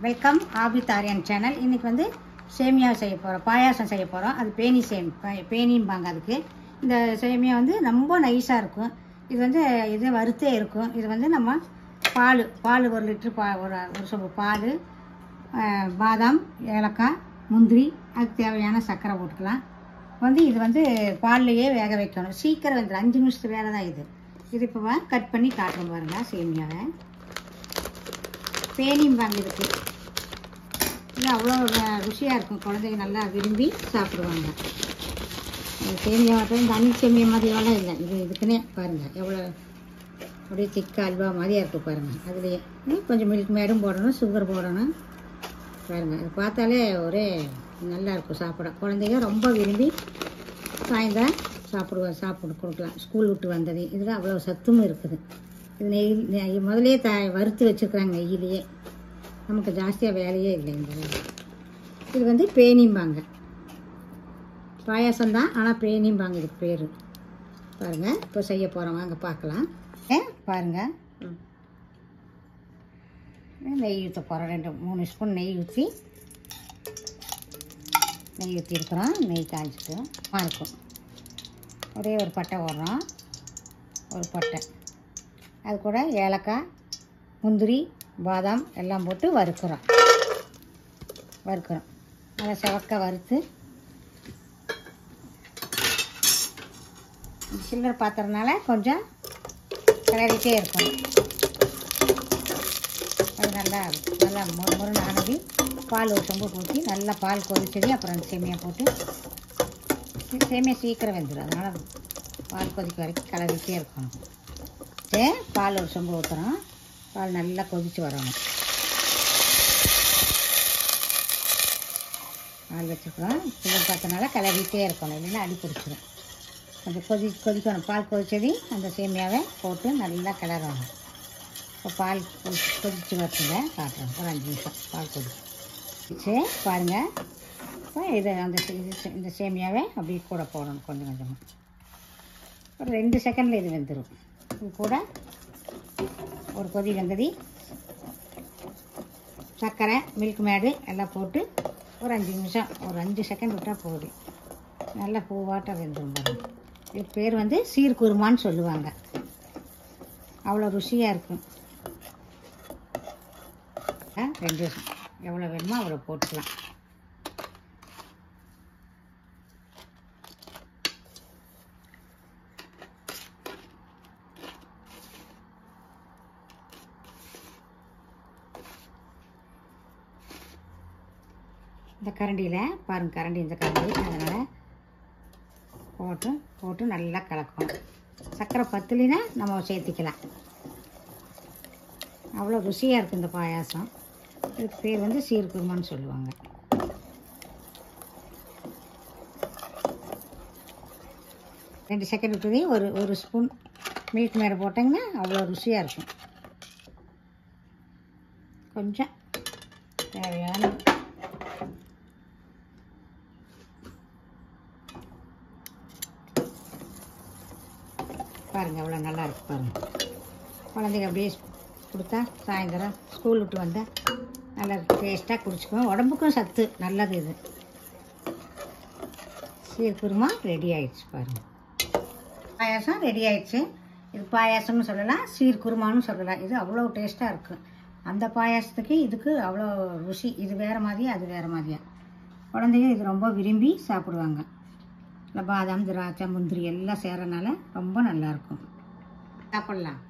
Welcome ஆபிதாரியன் channel. இன்றைக்கி வந்து சேமியா செய்ய போகிறோம், பாயாசம் செய்ய போகிறோம். அது பேனிம்பாங்க அதுக்கு. இந்த சேமியா வந்து ரொம்ப நைஸாக இருக்கும். இது வந்து இது வறுத்தே இருக்கும். இது வந்து நம்ம பால் 1 லிட்டர் ஒரு சொம்பு பால், பாதாம், ஏலக்காய், முந்திரி, அதுக்கு தேவையான சர்க்கரை போட்டுக்கலாம். வந்து இது வந்து பால்லையே வேக வைக்கணும். சீக்கிரம் வந்து 5 நிமிஷத்து வேலை தான் இது. இது இப்போ கட் பண்ணி காட்டுறோம் பாருங்கள். சேமியாவை பேனிம்பாங்க இதுக்கு. இது அவ்வளோ ருசியாக இருக்கும். குழந்தைங்க நல்லா விரும்பி சாப்பிடுவாங்க. சேமியா இந்த அணி சேமியா மாதிரியெல்லாம் இல்லை. இதுக்குன்னே பாருங்கள் எவ்வளோ அப்படியே திக்க அல்வா மாதிரியாக இருக்குது பாருங்கள். அதுலேயே கொஞ்சம் மில்க்மேடும் போடணும், சுகர் போடணும். பாருங்கள், அது பார்த்தாலே ஒரே நல்லாயிருக்கும் சாப்பிட. குழந்தைங்க ரொம்ப விரும்பி சாயந்தரம் சாப்பிட்டு கொடுக்கலாம். ஸ்கூல் விட்டு வந்தது. இதில் அவ்வளோ சத்தும் இருக்குது. இது நெய் முதலே வறுத்து வச்சுருக்குறாங்க நெய்யிலேயே. நமக்கு ஜாஸ்தியாக வேலையே இல்லை இந்த வேலை. இது வந்து பேனிம்பாங்க. பாயாசம்தான், ஆனால் பேனிம்பாங்க இதுக்கு பேர். பாருங்கள், இப்போ செய்ய போகிறோம், வாங்க பார்க்கலாம். பாருங்கள், நெய் ஊற்ற போகிறோம். 3 ஸ்பூன் நெய் ஊற்றிருக்கிறோம். நெய் காய்ச்சிட்டு இருக்கும். ஒரே ஒரு பட்டை போடுறோம். ஒரு பட்டை, அது கூட ஏலக்காய், முந்திரி, பாதாம் எல்லாம் போட்டு வறுக்கிறோம். நல்லா செவக்க வறுத்து சில்லர் பாத்திரனால கொஞ்சம் கிளறிட்டே இருக்கணும். அது நல்லா முருன்னு ஆனது. பால் ஒரு சொம்பு ஊற்றி நல்லா பால் கொதிச்சது. அப்புறம் அந்த சேமியா போட்டு, சேமியா சீக்கிரம் வெந்துடும். அதனால் பால் கொதிக்க வரைக்கும் கிளறிட்டே இருக்கணும். பால் ஒரு சொம்பு ஊற்றுறோம். பால் நல்லா கொதித்து வரணும். பால் வச்சுக்கிறோம். சுகர் பார்த்தனால கிளறிட்டே இருக்கணும், இல்லைன்னா அடி பிடிச்சிடும். கொஞ்சம் கொதிக்கணும். பால் கொதிச்சது அந்த சேமியாவை போட்டு நல்லா கிளறணும். இப்போ பால் கொதித்து வரட்டுங்க, காட்டுறோம். ஒரு 5 நிமிஷம் பால் கொதிச்சு பாருங்கள். இப்போ இந்த சேமியாவை அப்படி கூட போடணும் கொஞ்சம் கொஞ்சமாக. ஒரு 2 செகண்டில் இது வெந்துடும். இது கூட ஒரு கொதி வந்தது. சர்க்கரை, மில்க்மேடு எல்லாம் போட்டு ஒரு 5 நிமிஷம், ஒரு 5 செகண்ட் விட்டால் போகுது. நல்லா பூவாட்டம் வெந்துடும் பாருங்கள். இதுக்கு பேர் வந்து சீர்குருமான்னு சொல்லுவாங்க. அவ்வளோ ருசியாக இருக்கும். 2 எவ்வளோ வேணுமோ அவ்வளோ போட்டுக்கலாம். இந்த கரண்டியில் பாருங்கள், கரண்டி இந்த கரண்டி, அதனால் போட்டு நல்லா கலக்கணும். சர்க்கரை பத்துலினா நம்ம சேர்த்திக்கலாம். அவ்வளோ ருசியாக இருக்கும் இந்த பாயாசம். இதுக்கு பேர் வந்து சீர்குருமான்னு சொல்லுவாங்க. ரெண்டு செகண்ட் விட்டுதே ஒரு ஸ்பூன் மில்க் மேடை போட்டிங்கன்னா அவ்வளோ ருசியாக இருக்கும். கொஞ்சம் தேவையான பாருங்கள், அவ்வளோ நல்லா இருக்குது பாருங்கள். குழந்தைங்க அப்படியே கொடுத்தா சாயந்தரம் ஸ்கூல் விட்டு வந்தால் நல்லா டேஸ்ட்டாக குடிச்சுக்குவோம். உடம்புக்கும் சத்து, நல்லது. இது சீர்குருமா ரெடி ஆயிடுச்சு பாருங்கள். பாயாசம் ரெடி ஆயிடுச்சு. இது பாயாசம்னு சொல்லலாம், சீர்குருமான்னு சொல்லலாம். இது அவ்வளோ டேஸ்ட்டாக இருக்குது. அந்த பாயாசத்துக்கு இதுக்கு அவ்வளோ ருசி. இது வேறு மாதிரியா, அது வேறு மாதிரியா. குழந்தைங்க இது ரொம்ப விரும்பி சாப்பிடுவாங்க. இல்லை பாதாம், திராட்சை, முந்திரி எல்லாம் சேரனால ரொம்ப நல்லாயிருக்கும். சாப்பிட்லாம்.